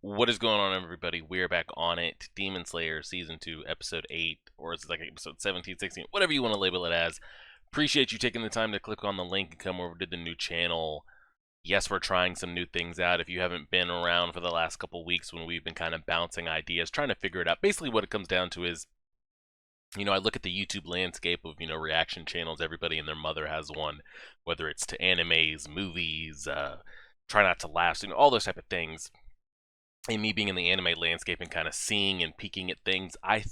What is going on, everybody? We're back on it. Demon Slayer Season 2, Episode 8, or is it like Episode 17, 16, whatever you want to label it as. Appreciate you taking the time to click on the link and come over to the new channel. Yes, we're trying some new things out. If you haven't been around for the last couple weeks when we've been kind of bouncing ideas, trying to figure it out, basically what it comes down to is, I look at the YouTube landscape of, reaction channels. Everybody and their mother has one, whether it's to animes, movies, try not to laugh, all those type of things. And me being in the anime landscape and kind of seeing and peeking at things, I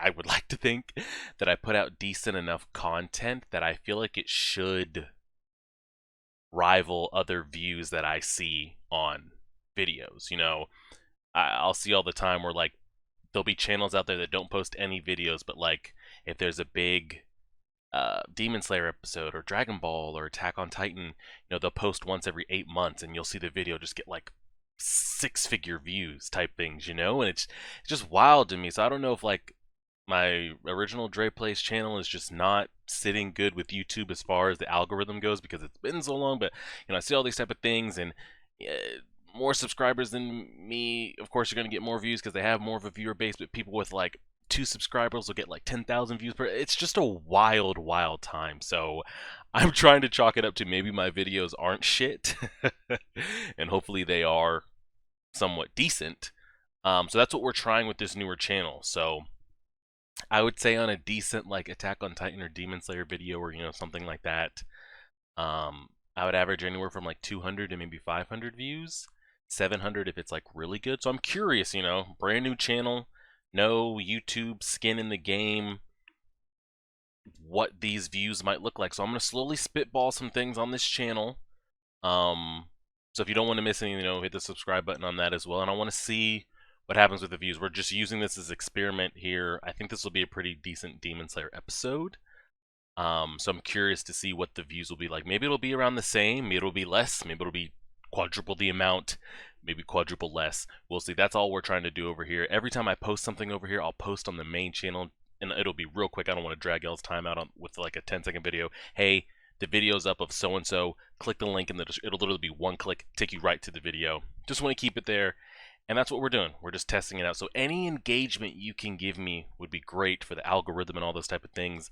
would like to think that I put out decent enough content that I feel like it should rival other views that I see on videos. I'll see all the time where like there'll be channels out there that don't post any videos, but like if there's a big Demon Slayer episode or Dragon Ball or Attack on Titan, they'll post once every 8 months, and you'll see the video just get like six-figure views type things, and it's just wild to me. So I don't know if like my original Dre Plays channel is just not sitting good with YouTube as far as the algorithm goes because it's been so long, but I see all these type of things, and more subscribers than me, of course, you're going to get more views because they have more of a viewer base, but people with like 2 subscribers will get like 10,000 views per. It's just a wild time. So I'm trying to chalk it up to maybe my videos aren't shit, and hopefully they are somewhat decent. So that's what we're trying with this newer channel. So I would say on a decent like Attack on Titan or Demon Slayer video or something like that, I would average anywhere from like 200 to maybe 500 views, 700 if it's like really good. So I'm curious, brand new channel, no YouTube skin in the game, what these views might look like. So I'm going to slowly spitball some things on this channel. So if you don't want to miss any, hit the subscribe button on that as well. And I want to see what happens with the views. We're just using this as experiment here. I think this will be a pretty decent Demon Slayer episode. So I'm curious to see what the views will be like. Maybe it'll be around the same, maybe it'll be less, maybe it'll be quadruple the amount, maybe quadruple less. We'll see. That's all we're trying to do over here. Every time I post something over here, I'll post on the main channel, and it'll be real quick. I don't want to drag y'all's time out with like a 10-second video. Hey, the video's up of so-and-so. Click the link, and it'll literally be one click, take you right to the video. Just want to keep it there. And that's what we're doing. We're just testing it out. So any engagement you can give me would be great for the algorithm and all those type of things.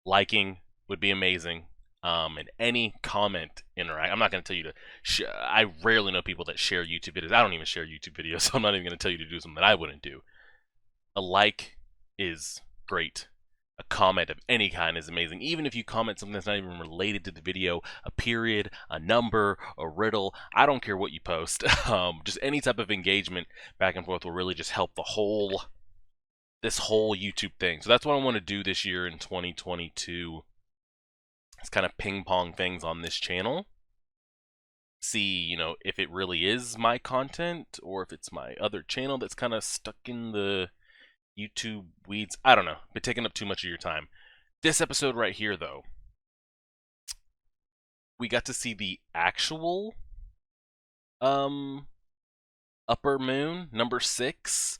Liking would be amazing. And any comment interact. I'm not going to tell you to. I rarely know people that share YouTube videos. I don't even share YouTube videos, so I'm not even going to tell you to do something that I wouldn't do. A like is great. A comment of any kind is amazing. Even if you comment something that's not even related to the video, a period, a number, a riddle, I don't care what you post. Just any type of engagement back and forth will really just help this whole YouTube thing. So that's what I want to do this year in 2022. It's kind of ping pong things on this channel. See, if it really is my content or if it's my other channel that's kind of stuck in the YouTube weeds. I don't know. Been taking up too much of your time. This episode right here, though, we got to see the actual upper moon, number 6.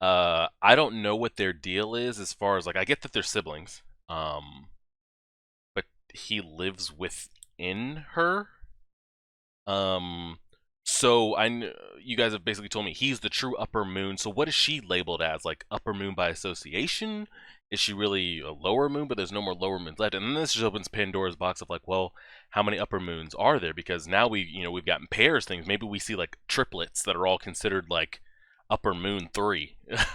I don't know what their deal is as far as like I get that they're siblings. But he lives within her. So you guys have basically told me he's the true upper moon. So what is she labeled as? Like upper moon by association? Is she really a lower moon? But there's no more lower moons left. And then this just opens Pandora's box of like, well, how many upper moons are there? Because now we've gotten pairs things. Maybe we see like triplets that are all considered like upper moon 3. It's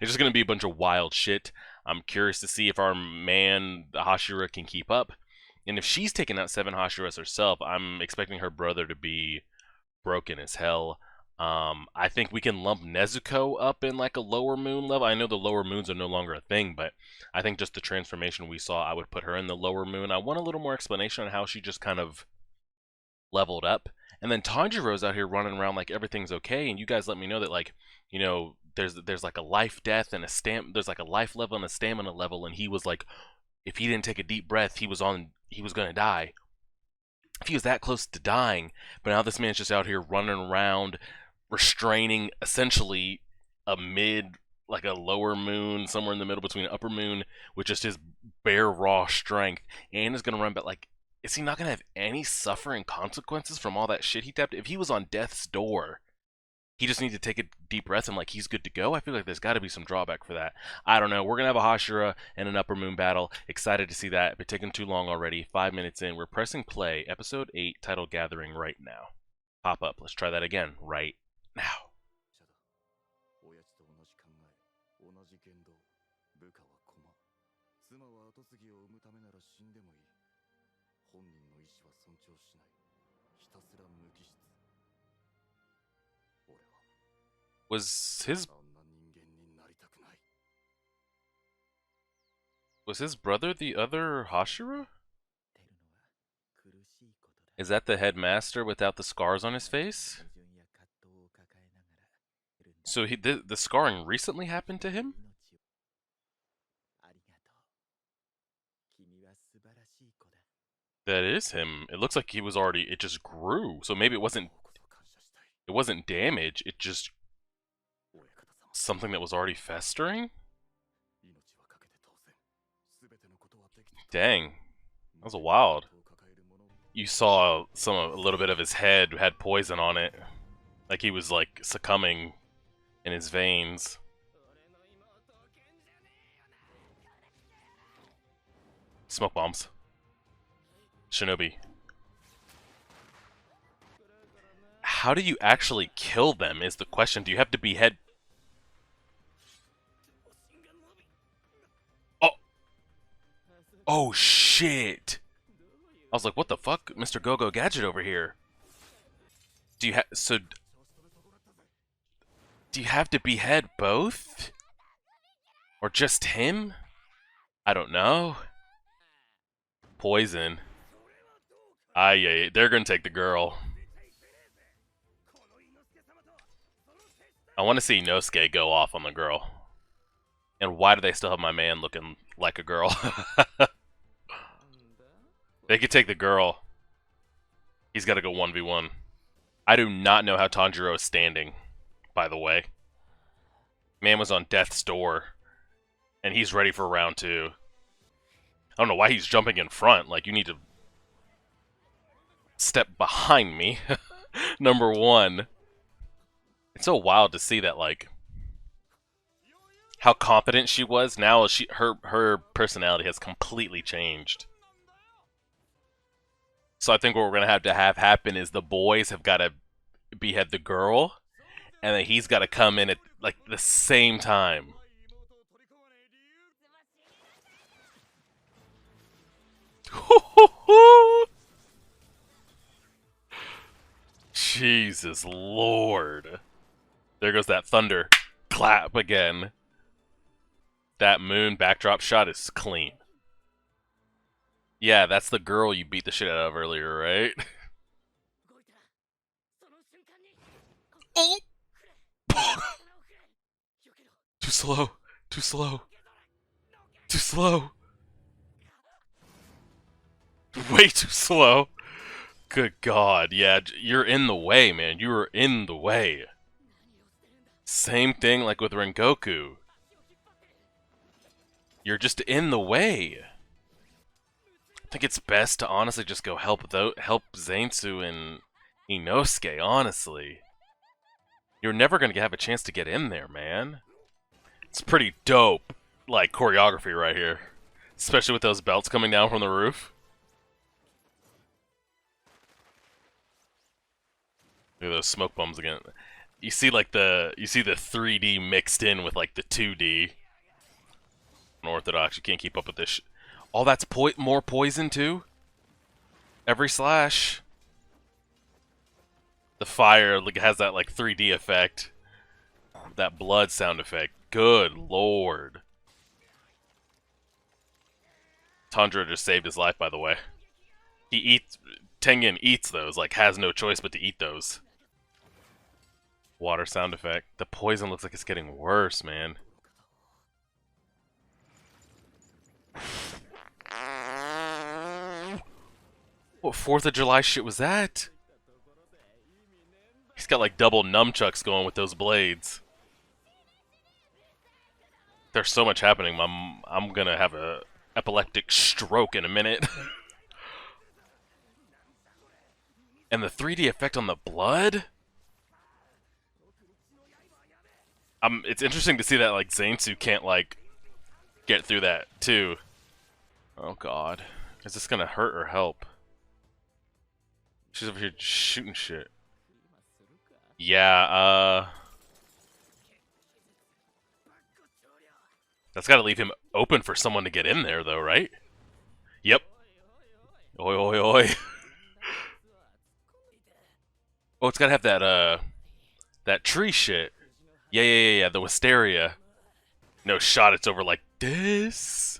just gonna be a bunch of wild shit. I'm curious to see if our man the Hashira can keep up. And if she's taking out 7 Hashiras herself, I'm expecting her brother to be broken as hell. I think we can lump Nezuko up in like a lower moon level. I know the lower moons are no longer a thing, but I think just the transformation we saw, I would put her in the lower moon. I want a little more explanation on how she just kind of leveled up. And then Tanjiro's out here running around like everything's okay, and you guys let me know that like, there's like a life death and there's like a life level and a stamina level, and he was like, if he didn't take a deep breath, he was gonna die. If he was that close to dying, but now this man's just out here running around, restraining essentially a like a lower moon, somewhere in the middle between an upper moon, with just his bare raw strength, and is gonna run back. Like, is he not gonna have any suffering consequences from all that shit he tapped? If he was on death's door, he just needs to take a deep breath and like he's good to go. I feel like there's got to be some drawback for that. I don't know. We're gonna have a Hashira and an Upper Moon battle. Excited to see that. Been taking too long already. 5 minutes in. We're pressing play. Episode 8, title gathering right now. Pop up. Let's try that again right now. Was his brother the other Hashira? Is that the headmaster without the scars on his face? So the scarring recently happened to him? That is him. It looks like he was already, it just grew. So maybe it wasn't damage, it just something that was already festering? Dang. That was wild. You saw a little bit of his head had poison on it. Like he was like succumbing in his veins. Smoke bombs. Shinobi. How do you actually kill them is the question. Do you have to behead? Oh! Oh shit! I was like, what the fuck? Mr. Go-Go Gadget over here. Do you have to behead both? Or just him? I don't know. Poison. Yeah, they're gonna take the girl. I want to see Inosuke go off on the girl. And why do they still have my man looking like a girl? They could take the girl. He's got to go 1v1. I do not know how Tanjiro is standing, by the way. Man was on death's door. And he's ready for round 2. I don't know why he's jumping in front. Like, you need to step behind me. Number 1. It's so wild to see that, like, how confident she was. Now her personality has completely changed. So I think what we're going to have happen is the boys have got to behead the girl, and then he's got to come in at, like, the same time. Jesus Lord. There goes that thunder clap again. That moon backdrop shot is clean. Yeah, that's the girl you beat the shit out of earlier, right? Oh! Too slow. Too slow. Too slow. Way too slow. Good God, yeah, you're in the way, man. You were in the way. Same thing like with Rengoku. You're just in the way. I think it's best to honestly just go help Zenitsu and Inosuke, honestly. You're never going to have a chance to get in there, man. It's pretty dope, like, choreography right here. Especially with those belts coming down from the roof. Look at those smoke bombs again. You see like the 3D mixed in with like the 2D. Unorthodox, you can't keep up with this. All that's more poison too. Every slash. The fire like has that like 3D effect. That blood sound effect. Good Lord. Tanjiro just saved his life, by the way. Tengen eats those, like has no choice but to eat those. Water sound effect. The poison looks like it's getting worse, man. What 4th of July shit was that? He's got like double nunchucks going with those blades. There's so much happening. I'm gonna have a epileptic stroke in a minute. And the 3D effect on the blood? It's interesting to see that like Zenitsu can't like get through that too. Oh god, is this gonna hurt or help? She's over here shooting shit. Yeah, that's gotta leave him open for someone to get in there though, right? Yep. Oi oi oi. Oh, it's gotta have that tree shit. Yeah, the wisteria. No shot, it's over like this.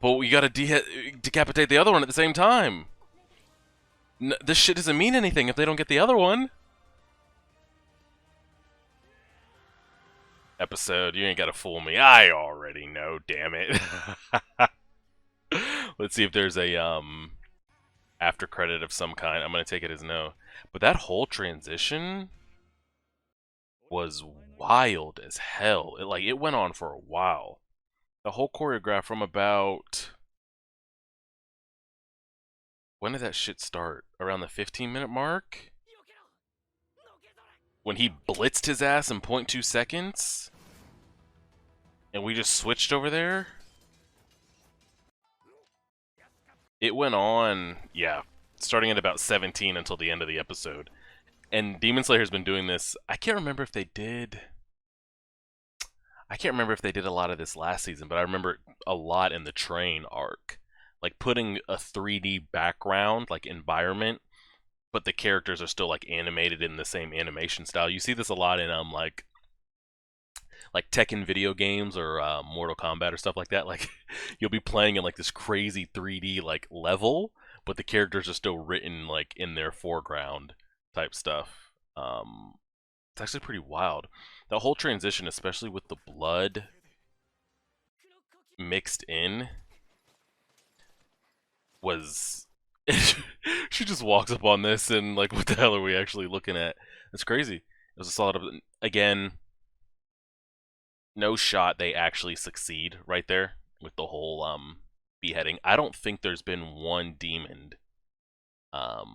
But we gotta decapitate the other one at the same time. This shit doesn't mean anything if they don't get the other one. Episode, you ain't gotta fool me. I already know, damn it. Let's see if there's a after credit of some kind. I'm gonna take it as no. But that whole transition was wild as hell. It went on for a while. The whole choreograph from about, when did that shit start? Around the 15-minute mark? When he blitzed his ass in 0.2 seconds? And we just switched over there? It went on, yeah, starting at about 17 until the end of the episode. And Demon Slayer's been doing this, I can't remember if they did a lot of this last season, but I remember a lot in the train arc. Like putting a 3D background, like environment, but the characters are still like animated in the same animation style. You see this a lot in like Tekken video games or Mortal Kombat or stuff like that. Like you'll be playing in like this crazy 3D like level, but the characters are still written like in their foreground type stuff. It's actually pretty wild. The whole transition, especially with the blood mixed in, was she just walks up on this and like, what the hell are we actually looking at? It's crazy. It was a solid, again, no shot they actually succeed right there with the whole beheading. I don't think there's been one demon that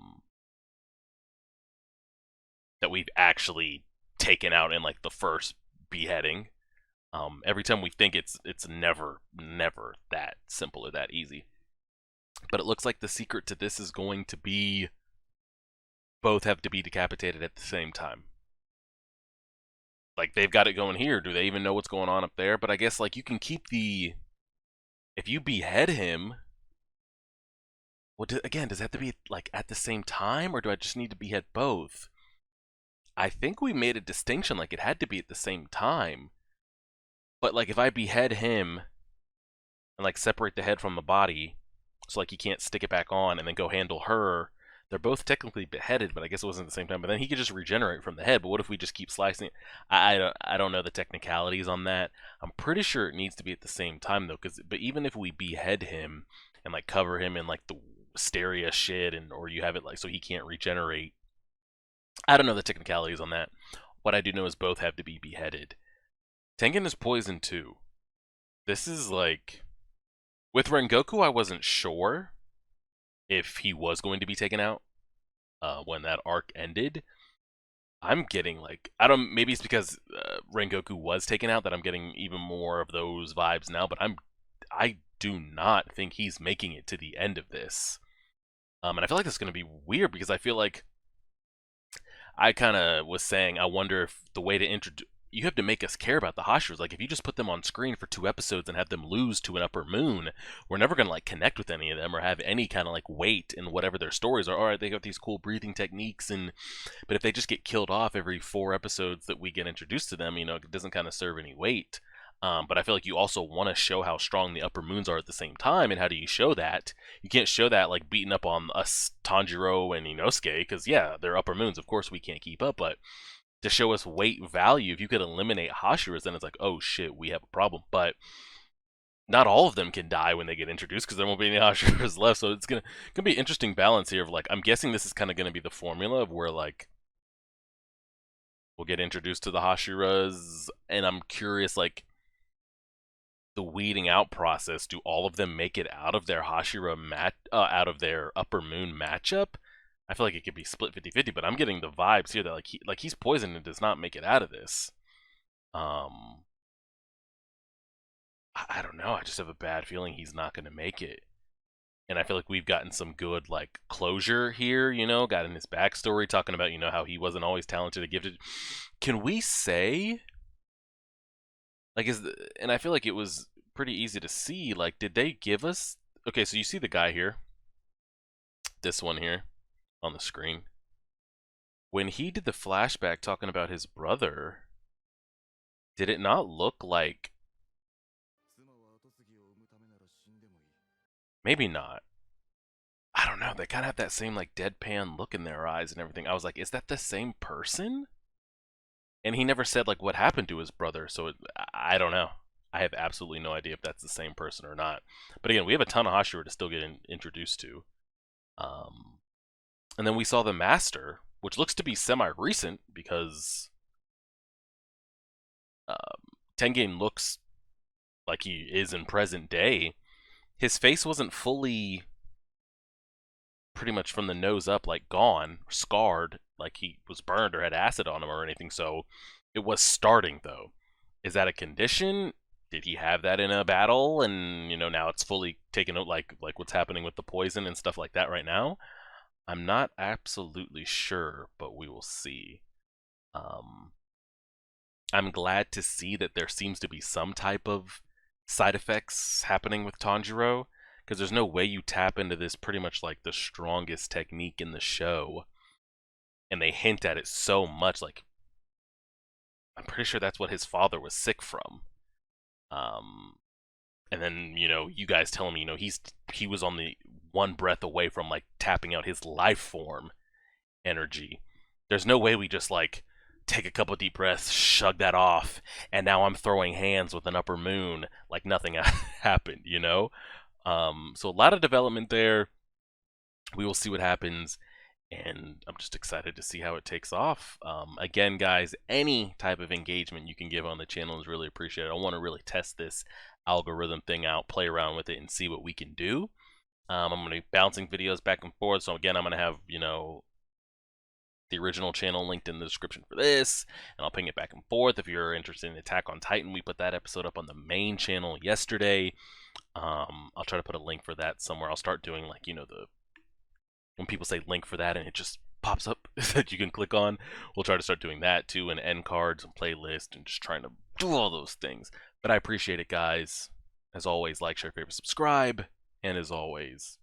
we've actually taken out in like the first beheading. Every time we think it's never that simple or that easy. But it looks like the secret to this is going to be both have to be decapitated at the same time. Like they've got it going here. Do they even know what's going on up there? But I guess like you can keep the, if you behead him, again, does it have to be like at the same time, or do I just need to behead both? I think we made a distinction like it had to be at the same time. But like if I behead him and like separate the head from the body, so like he can't stick it back on and then go handle her, they're both technically beheaded, but I guess it wasn't at the same time. But then he could just regenerate from the head. But what if we just keep slicing it? I don't know the technicalities on that. I'm pretty sure it needs to be at the same time though, but even if we behead him and like cover him in like the wisteria shit, and or you have it like so he can't regenerate, I don't know the technicalities on that. What I do know is both have to be beheaded. Tengen is poisoned too. This is like, with Rengoku, I wasn't sure if he was going to be taken out when that arc ended. I'm getting like, I don't, maybe it's because Rengoku was taken out that I'm getting even more of those vibes now, but I do not think he's making it to the end of this. And I feel like this is going to be weird because I feel like I kind of was saying, I wonder if the way to introduce, you have to make us care about the Hashiras. Like, if you just put them on screen for 2 episodes and have them lose to an upper moon, we're never going to, like, connect with any of them or have any kind of, like, weight in whatever their stories are. All right, they got these cool breathing techniques, but if they just get killed off every 4 episodes that we get introduced to them, you know, it doesn't kind of serve any weight. But I feel like you also want to show how strong the upper moons are at the same time, and how do you show that? You can't show that, like, beating up on us, Tanjiro and Inosuke, because, yeah, they're upper moons. Of course we can't keep up, but to show us weight value, if you could eliminate Hashiras, then it's like, oh shit, we have a problem. But not all of them can die when they get introduced, because there won't be any Hashiras left. So it's gonna be an interesting balance here of like, I'm guessing this is kind of gonna be the formula of where like we'll get introduced to the Hashiras, and I'm curious like the weeding out process. Do all of them make it out of their Hashira out of their upper moon matchup? I feel like it could be split 50-50, but I'm getting the vibes here that he's poisoned and does not make it out of this. I don't know. I just have a bad feeling he's not going to make it. And I feel like we've gotten some good like closure here, gotten his backstory, talking about, how he wasn't always talented or gifted. Can we say like and I feel like it was pretty easy to see, like, did they give us, okay, so you see the guy here, this one here on the screen. When he did the flashback talking about his brother, did it not look like, maybe not, I don't know, they kind of have that same like deadpan look in their eyes and everything. I was like, is that the same person? And he never said like what happened to his brother, so I don't know. I have absolutely no idea if that's the same person or not. But again, we have a ton of Hashira to still get introduced to. And then we saw the Master, which looks to be semi-recent because Tengen looks like he is in present day. His face wasn't fully, pretty much from the nose up, like gone, scarred, like he was burned or had acid on him or anything, so it was starting, though. Is that a condition? Did he have that in a battle and, now it's fully taken out, like what's happening with the poison and stuff like that right now? I'm not absolutely sure, but we will see. I'm glad to see that there seems to be some type of side effects happening with Tanjiro, because there's no way you tap into this pretty much like the strongest technique in the show, and they hint at it so much. Like, I'm pretty sure that's what his father was sick from. And then, you guys telling me, he was on the one breath away from like tapping out his life form energy. There's no way we just like take a couple deep breaths, shrug that off, and now I'm throwing hands with an upper moon like nothing happened, So a lot of development there. We will see what happens, and I'm just excited to see how it takes off. Again, guys, any type of engagement you can give on the channel is really appreciated. I want to really test this algorithm thing out, play around with it, and see what we can do. I'm going to be bouncing videos back and forth, so again, I'm going to have, the original channel linked in the description for this, and I'll ping it back and forth. If you're interested in Attack on Titan, we put that episode up on the main channel yesterday. I'll try to put a link for that somewhere. I'll start doing like, when people say link for that and it just pops up that you can click on, we'll try to start doing that too, and end cards and playlist, and just trying to do all those things. But I appreciate it, guys. As always, like, share, favorite, subscribe, and as always,